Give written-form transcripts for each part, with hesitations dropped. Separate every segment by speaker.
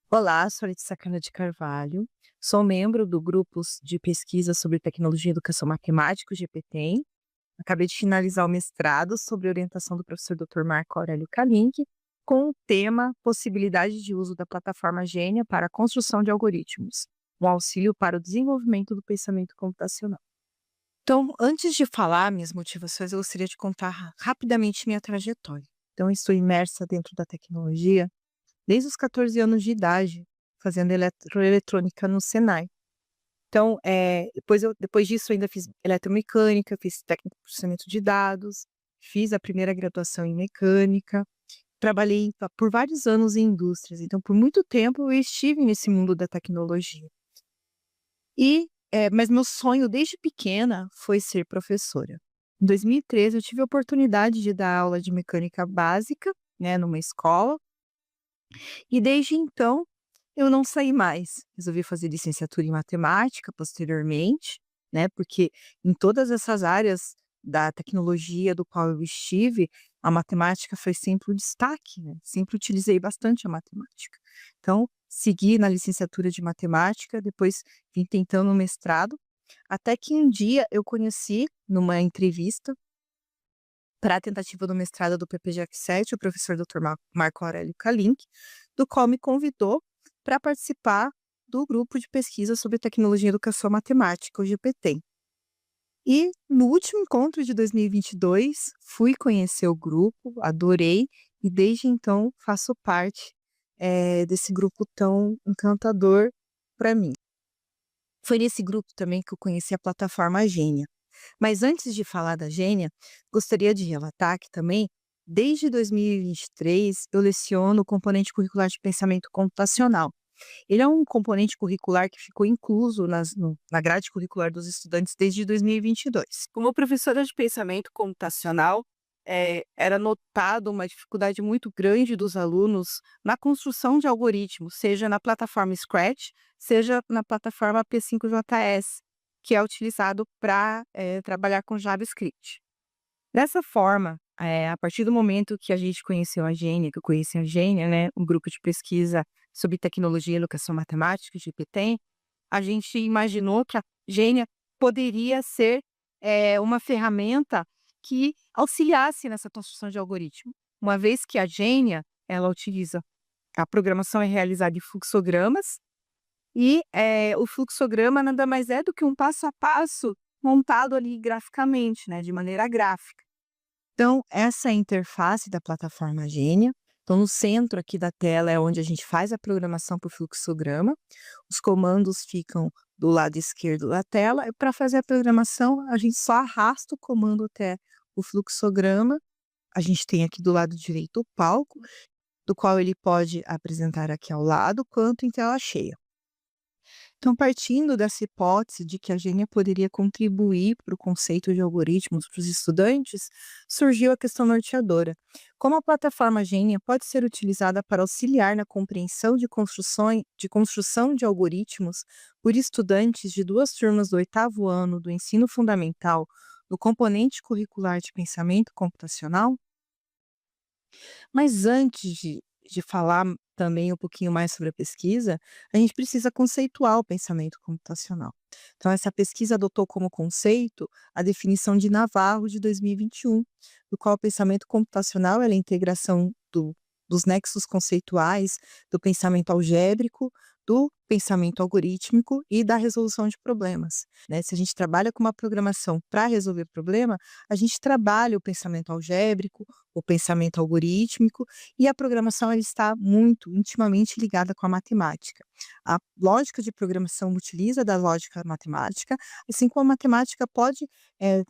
Speaker 1: Olá, sou a Letícia Carla de Carvalho, sou membro do grupo de pesquisa sobre tecnologia e educação matemática, o GPTEM. Acabei de finalizar o mestrado sobre orientação do professor Dr. Marco Aurélio Kalink, com o tema Possibilidade de uso da plataforma Gênia para a construção de algoritmos, um auxílio para o desenvolvimento do pensamento computacional. Então, antes de falar minhas motivações, eu gostaria de contar rapidamente minha trajetória. Então, eu estou imersa dentro da tecnologia desde os 14 anos de idade, fazendo eletroeletrônica no Senai. Então, depois disso eu ainda fiz eletromecânica, fiz técnico em processamento de dados, fiz a primeira graduação em mecânica, trabalhei por vários anos em indústrias, então por muito tempo eu estive nesse mundo da tecnologia. Mas meu sonho desde pequena foi ser professora. Em 2013 eu tive a oportunidade de dar aula de mecânica básica, né, numa escola, e desde então eu não saí mais. Resolvi fazer licenciatura em matemática posteriormente, né, porque em todas essas áreas da tecnologia do qual eu estive, a matemática foi sempre o destaque, né, sempre utilizei bastante a matemática. Então, segui na licenciatura de matemática, depois vim tentando o mestrado, até que um dia eu conheci, numa entrevista para a tentativa do mestrado do PPGEC7, o professor Dr. Marco Aurélio Kalink, do qual me convidou para participar do grupo de pesquisa sobre tecnologia e educação matemática, o GPTEM. E no último encontro de 2022, fui conhecer o grupo, adorei, e desde então faço parte desse grupo tão encantador para mim. Foi nesse grupo também que eu conheci a plataforma Gênia. Mas antes de falar da Gênia, gostaria de relatar que também, desde 2023, eu leciono o componente curricular de pensamento computacional. Ele é um componente curricular que ficou incluso na grade curricular dos estudantes desde 2022.
Speaker 2: Como professora de pensamento computacional, era notado uma dificuldade muito grande dos alunos na construção de algoritmos, seja na plataforma Scratch, seja na plataforma P5JS, que é utilizado para trabalhar com JavaScript. Dessa forma, a partir do momento que a gente conheceu a Gênia, que eu conheci a Gênia, né, um grupo de pesquisa sobre tecnologia e educação matemática, GPTEM, a gente imaginou que a Gênia poderia ser, uma ferramenta que auxiliasse nessa construção de algoritmo, uma vez que a Gênia, ela utiliza a programação é realizada em fluxogramas e, o fluxograma nada mais é do que um passo a passo montado ali graficamente, né, de maneira gráfica.
Speaker 1: Então, essa é a interface da plataforma Gênia. Então, no centro aqui da tela é onde a gente faz a programação por fluxograma. Os comandos ficam do lado esquerdo da tela. E para fazer a programação, a gente só arrasta o comando até o fluxograma. A gente tem aqui do lado direito o palco, do qual ele pode apresentar aqui ao lado, quanto em tela cheia. Então, partindo dessa hipótese de que a Gênia poderia contribuir para o conceito de algoritmos para os estudantes, surgiu a questão norteadora. Como a plataforma Gênia pode ser utilizada para auxiliar na compreensão de construção de algoritmos por estudantes de duas turmas do oitavo ano do ensino fundamental no componente curricular de pensamento computacional? Mas antes de falar também um pouquinho mais sobre a pesquisa, a gente precisa conceituar o pensamento computacional. Então, essa pesquisa adotou como conceito a definição de Navarro de 2021, do qual o pensamento computacional é a integração dos nexos conceituais do pensamento algébrico, do pensamento algorítmico e da resolução de problemas, né? Se a gente trabalha com uma programação para resolver problema, a gente trabalha o pensamento algébrico, o pensamento algorítmico, e a programação ela está muito intimamente ligada com a matemática. A lógica de programação utiliza da lógica matemática, assim como a matemática pode,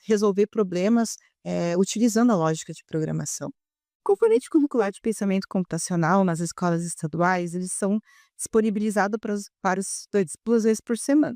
Speaker 1: resolver problemas, utilizando a lógica de programação. O componente curricular de pensamento computacional nas escolas estaduais, eles são disponibilizados para os estudantes 2 vezes por semana.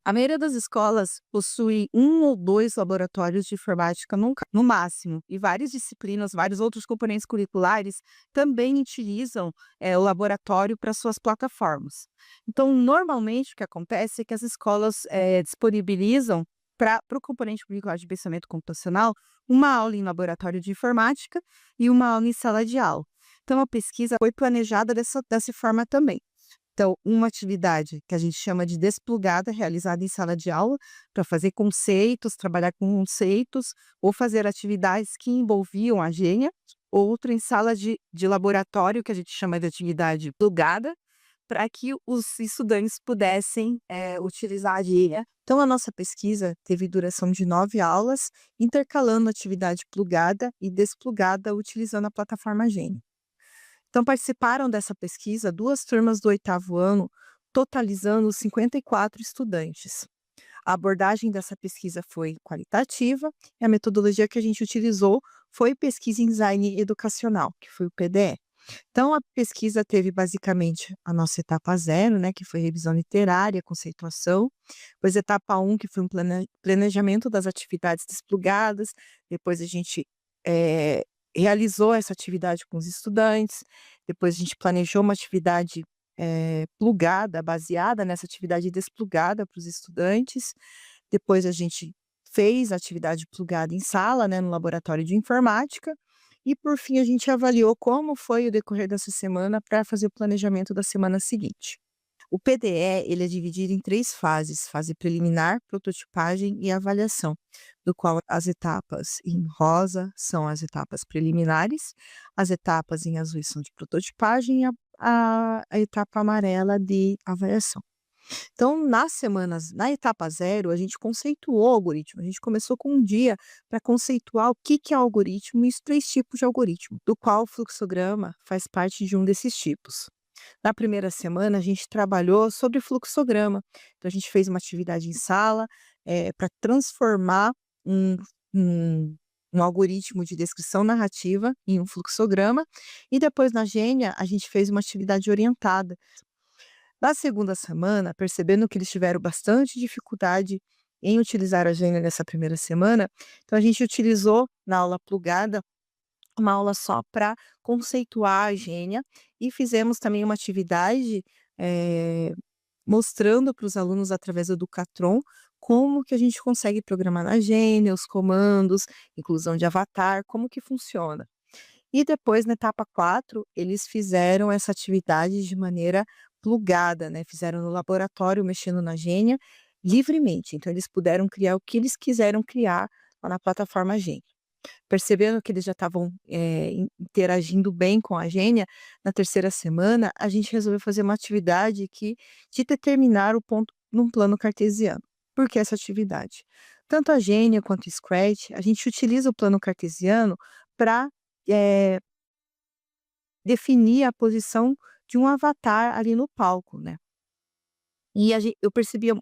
Speaker 1: A maioria das escolas possui um ou 2 laboratórios de informática no máximo, e várias disciplinas, vários outros componentes curriculares também utilizam, o laboratório para suas plataformas. Então, normalmente, o que acontece é que as escolas, disponibilizam para o componente curricular de pensamento computacional, uma aula em laboratório de informática e uma aula em sala de aula.
Speaker 2: Então a pesquisa foi planejada dessa forma também. Então, uma atividade que a gente chama de desplugada, realizada em sala de aula, para fazer conceitos, trabalhar com conceitos, ou fazer atividades que envolviam a gênia. Outra em sala de laboratório, que a gente chama de atividade plugada, para que os estudantes pudessem utilizar a gíria. Então, a nossa pesquisa teve duração de 9 aulas, intercalando atividade plugada e desplugada, utilizando a plataforma Gênio. Então, participaram dessa pesquisa 2 turmas do 8º ano, totalizando 54 estudantes. A abordagem dessa pesquisa foi qualitativa e a metodologia que a gente utilizou foi pesquisa em design educacional, que foi o PDE. Então, a pesquisa teve basicamente a nossa etapa 0, né, que foi revisão literária, conceituação, depois etapa 1, que foi um planejamento das atividades desplugadas, depois a gente realizou essa atividade com os estudantes, depois a gente planejou uma atividade plugada, baseada nessa atividade desplugada para os estudantes, depois a gente fez a atividade plugada em sala, né, no laboratório de informática, e por fim a gente avaliou como foi o decorrer dessa semana para fazer o planejamento da semana seguinte. O PDE, ele é dividido em 3 fases: fase preliminar, prototipagem e avaliação, do qual as etapas em rosa são as etapas preliminares, as etapas em azul são de prototipagem e a etapa amarela de avaliação. Então, na etapa 0, a gente conceituou o algoritmo. A gente começou com um dia para conceituar o que que é algoritmo e os 3 tipos de algoritmo, do qual o fluxograma faz parte de um desses tipos. Na primeira semana, a gente trabalhou sobre fluxograma. Então, a gente fez uma atividade em sala para transformar um, um, um algoritmo de descrição narrativa em um fluxograma. E depois, na Gênia, a gente fez uma atividade orientada. Na segunda semana, percebendo que eles tiveram bastante dificuldade em utilizar a Gênia nessa primeira semana, então a gente utilizou na aula plugada uma aula só para conceituar a Gênia e fizemos também uma atividade mostrando para os alunos através do Educatron como que a gente consegue programar na Gênia, os comandos, inclusão de avatar, como que funciona. E depois, na etapa 4, eles fizeram essa atividade de maneira plugada, né, fizeram no laboratório, mexendo na Gênia, livremente. Então eles puderam criar o que eles quiseram criar lá na plataforma Gênia. Percebendo que eles já estavam, interagindo bem com a Gênia, na terceira semana, a gente resolveu fazer uma atividade de determinar o ponto num plano cartesiano. Por que essa atividade? Tanto a Gênia quanto o Scratch, a gente utiliza o plano cartesiano para definir a posição de um avatar ali no palco, né. E eu percebia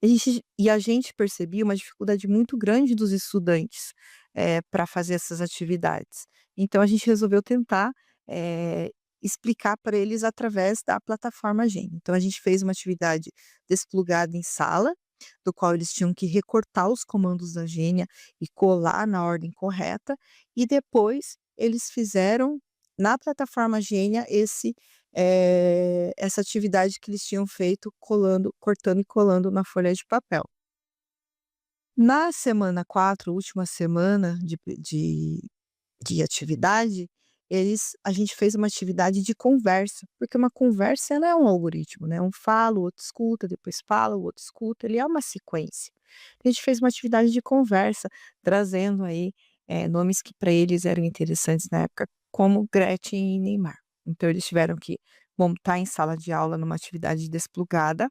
Speaker 2: a gente percebia uma dificuldade muito grande dos estudantes, pra fazer essas atividades. Então a gente resolveu tentar, eh, explicar para eles através da plataforma Gênio. Então a gente fez uma atividade desplugada em sala, do qual eles tinham que recortar os comandos da Gênia e colar na ordem correta, e depois eles fizeram na plataforma Gênia essa atividade que eles tinham feito cortando e colando na folha de papel. Na semana 4, última semana de atividade, a gente fez uma atividade de conversa, porque uma conversa ela é um algoritmo, né, um fala, o outro escuta, depois fala, o outro escuta, ele é uma sequência. A gente fez uma atividade de conversa, trazendo aí, nomes que para eles eram interessantes na época, como Gretchen e Neymar. Então eles tiveram que montar em sala de aula, numa atividade desplugada,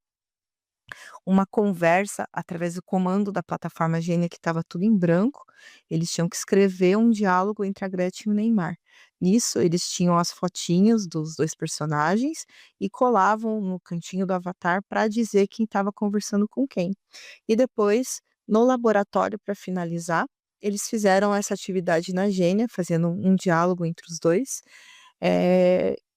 Speaker 2: uma conversa através do comando da plataforma Gênia, que estava tudo em branco. Eles tinham que escrever um diálogo entre a Gretchen e o Neymar. Nisso, eles tinham as fotinhos dos 2 personagens e colavam no cantinho do avatar para dizer quem estava conversando com quem. E depois, no laboratório, para finalizar, eles fizeram essa atividade na Gênia, fazendo um diálogo entre os 2.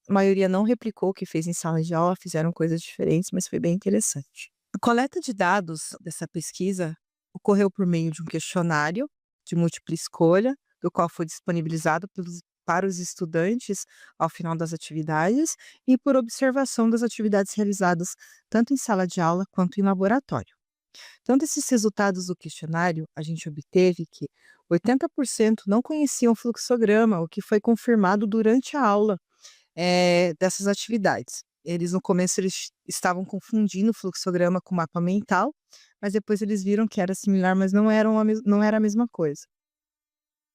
Speaker 2: A maioria não replicou o que fez em sala de aula, fizeram coisas diferentes, mas foi bem interessante. A coleta de dados dessa pesquisa ocorreu por meio de um questionário de múltipla escolha, do qual foi disponibilizado para os estudantes ao final das atividades e por observação das atividades realizadas tanto em sala de aula quanto em laboratório. Então, desses resultados do questionário, a gente obteve que 80% não conheciam o fluxograma, o que foi confirmado durante a aula.
Speaker 1: dessas atividades. Eles no começo eles estavam confundindo o fluxograma com mapa mental, mas depois eles viram que era similar, mas não era a mesma coisa.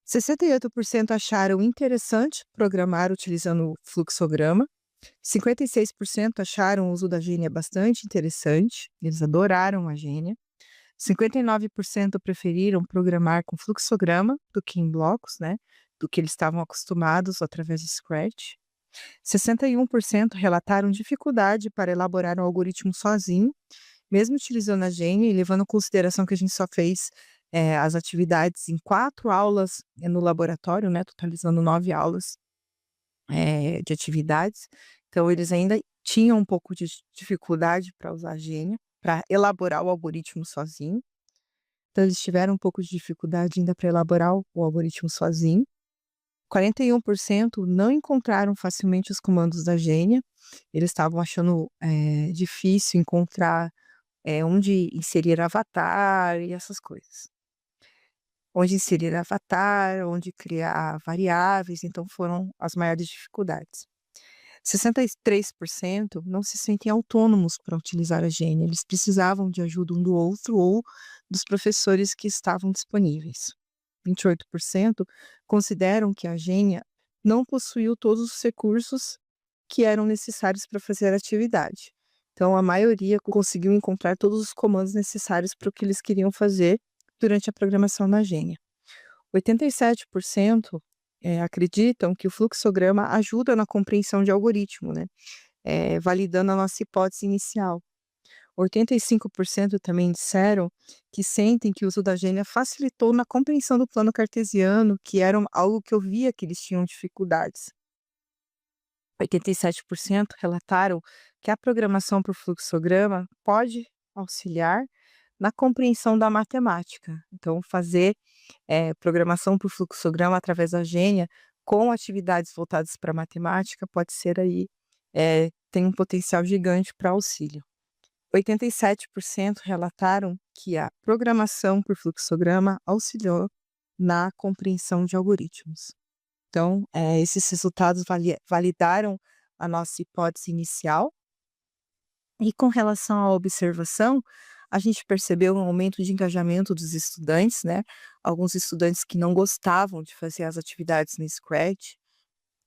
Speaker 1: 68% acharam interessante programar utilizando o fluxograma, 56% acharam o uso da Gênia bastante interessante, eles adoraram a Gênia. 59% preferiram programar com fluxograma do que em blocos, né, do que eles estavam acostumados através do Scratch. 61% relataram dificuldade para elaborar um algoritmo sozinho, mesmo utilizando a Gênia e levando em consideração que a gente só fez as atividades em 4 aulas no laboratório, né, totalizando 9 aulas de atividades. Então, eles ainda tinham um pouco de dificuldade para usar a Gênia, para elaborar o algoritmo sozinho. Então, eles tiveram um pouco de dificuldade ainda para elaborar o algoritmo sozinho. 41% não encontraram facilmente os comandos da Gênia. Eles estavam achando difícil encontrar onde inserir avatar e essas coisas. Onde inserir avatar, onde criar variáveis, então foram as maiores dificuldades. 63% não se sentem autônomos para utilizar a Gênia, eles precisavam de ajuda um do outro ou dos professores que estavam disponíveis. 28% consideram que a Gênia não possuiu todos os recursos que eram necessários para fazer a atividade. Então, a maioria conseguiu encontrar todos os comandos necessários para o que eles queriam fazer durante a programação na Gênia. 87% acreditam que o fluxograma ajuda na compreensão de algoritmo, né? Validando a nossa hipótese inicial. 85% também disseram que sentem que o uso da Gênia facilitou na compreensão do plano cartesiano, que era algo que eu via que eles tinham dificuldades. 87% relataram que a programação por fluxograma pode auxiliar na compreensão da matemática. Então, fazer programação por fluxograma através da Gênia com atividades voltadas para matemática pode ser aí, tem um potencial gigante para auxílio. 87% relataram que a programação por fluxograma auxiliou na compreensão de algoritmos. Então, esses resultados validaram a nossa hipótese inicial. E com relação à observação, a gente percebeu um aumento de engajamento dos estudantes, né? Alguns estudantes que não gostavam de fazer as atividades no Scratch,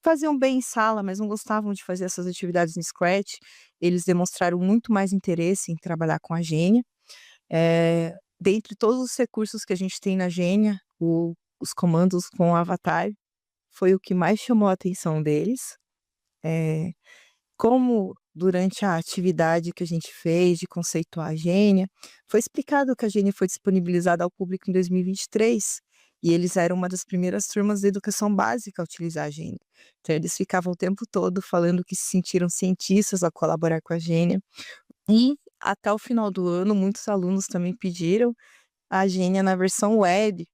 Speaker 1: faziam bem em sala, mas não gostavam de fazer essas atividades no Scratch. Eles demonstraram muito mais interesse em trabalhar com a Gênia. Dentre todos os recursos que a gente tem na Gênia, os comandos com o avatar foi o que mais chamou a atenção deles. Como durante a atividade que a gente fez de conceituar a Gênia, foi explicado que a Gênia foi disponibilizada ao público em 2023, e eles eram uma das primeiras turmas de educação básica a utilizar a Gênia. Então eles ficavam o tempo todo falando que se sentiram cientistas ao colaborar com a Gênia. E até o final do ano, muitos alunos também pediram a Gênia na versão web,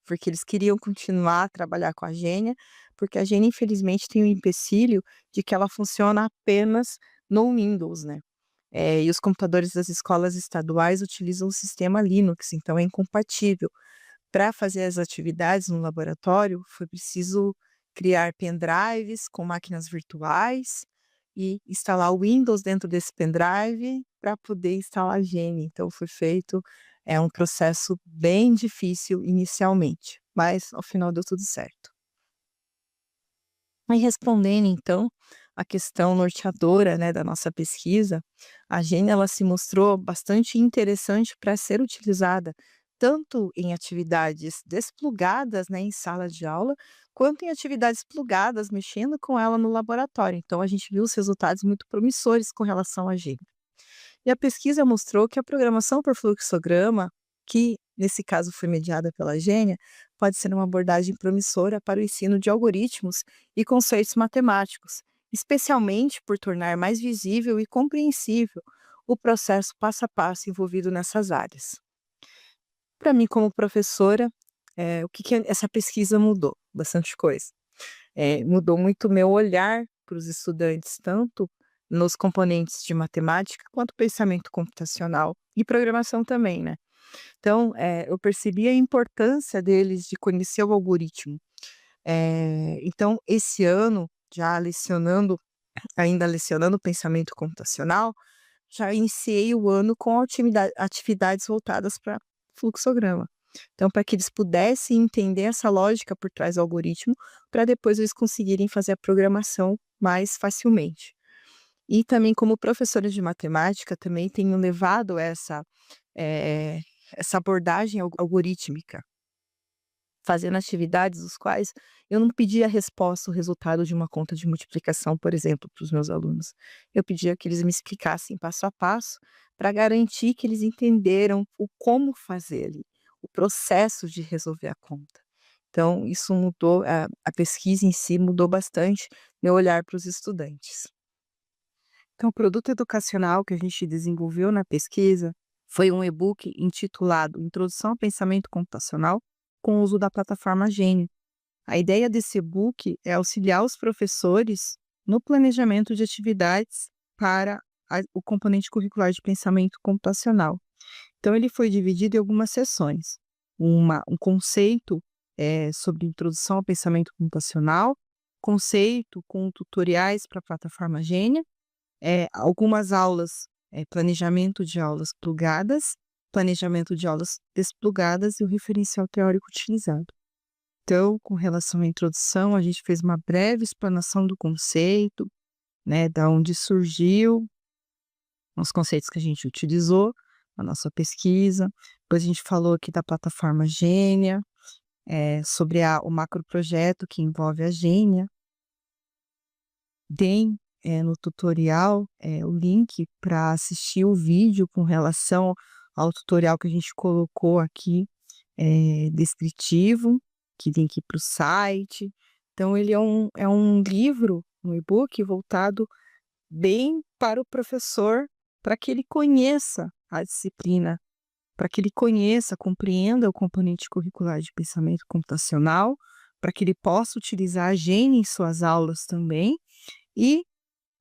Speaker 1: porque eles queriam continuar a trabalhar com a Gênia, porque a Gênia infelizmente tem um empecilho de que ela funciona apenas no Windows, né. E os computadores das escolas estaduais utilizam o sistema Linux, então é incompatível. Para fazer as atividades no laboratório, foi preciso criar pendrives com máquinas virtuais e instalar o Windows dentro desse pendrive para poder instalar a Gênia. Então foi feito um processo bem difícil inicialmente, mas ao final deu tudo certo. Aí respondendo então a questão norteadora, né, da nossa pesquisa, a Gênia ela se mostrou bastante interessante para ser utilizada tanto em atividades desplugadas, né, em sala de aula, quanto em atividades plugadas, mexendo com ela no laboratório. Então a gente viu os resultados muito promissores com relação à Gênia. E a pesquisa mostrou que a programação por fluxograma, que nesse caso foi mediada pela Gênia, pode ser uma abordagem promissora para o ensino de algoritmos e conceitos matemáticos, especialmente por tornar mais visível e compreensível o processo passo a passo envolvido nessas áreas. Para mim, como professora, o que essa pesquisa mudou? Bastante coisa. Mudou muito o meu olhar para os estudantes, tanto nos componentes de matemática, quanto pensamento computacional e programação também, né. Então, eu percebi a importância deles de conhecer o algoritmo. Então esse ano, já lecionando ainda lecionando pensamento computacional, já iniciei o ano com atividades voltadas para fluxograma. Então, para que eles pudessem entender essa lógica por trás do algoritmo, para depois eles conseguirem fazer a programação mais facilmente. E também como professora de matemática, também tenho levado eh, essa abordagem algorítmica, fazendo atividades dos quais eu não pedia a resposta, o resultado de uma conta de multiplicação, por exemplo, para os meus alunos. Eu pedia que eles me explicassem passo a passo, para garantir que eles entenderam o como fazer ali, o processo de resolver a conta. Então isso mudou, a pesquisa em si mudou bastante meu olhar para os estudantes. Então, o produto educacional que a gente desenvolveu na pesquisa foi um e-book intitulado Introdução ao Pensamento Computacional com o uso da plataforma Gênio. A ideia desse e-book é auxiliar os professores no planejamento de atividades para o componente curricular de pensamento computacional. Então, ele foi dividido em algumas seções. Um conceito sobre introdução ao pensamento computacional, conceito com tutoriais para a plataforma Gênio, algumas aulas, planejamento de aulas plugadas, planejamento de aulas desplugadas e o referencial teórico utilizado. Então, com relação à introdução, a gente fez uma breve explanação do conceito, né, da onde surgiu, os conceitos que a gente utilizou na nossa pesquisa. Depois a gente falou aqui da plataforma Gênia, sobre o macroprojeto que envolve a Gênia. Tem, no tutorial, o link para assistir o vídeo com relação ao tutorial que a gente colocou aqui, descritivo, que link para o site. Então ele é um livro, um e-book voltado bem para o professor, para que ele conheça a disciplina, para que ele conheça, compreenda o componente curricular de pensamento computacional, para que ele possa utilizar a Gênia em suas aulas também. E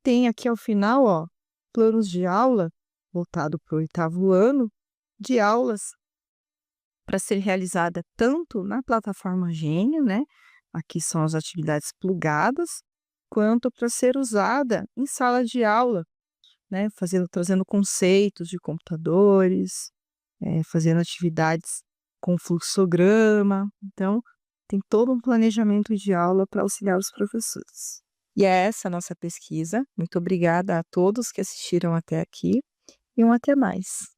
Speaker 1: tem aqui ao final, ó, planos de aula voltado para o 8º ano, de aulas para ser realizada tanto na plataforma Gênio, né, aqui são as atividades plugadas, quanto para ser usada em sala de aula, né, trazendo conceitos de computadores, fazendo atividades com fluxograma. Então, tem todo um planejamento de aula para auxiliar os professores. E é essa a nossa pesquisa. Muito obrigada a todos que assistiram até aqui e até mais.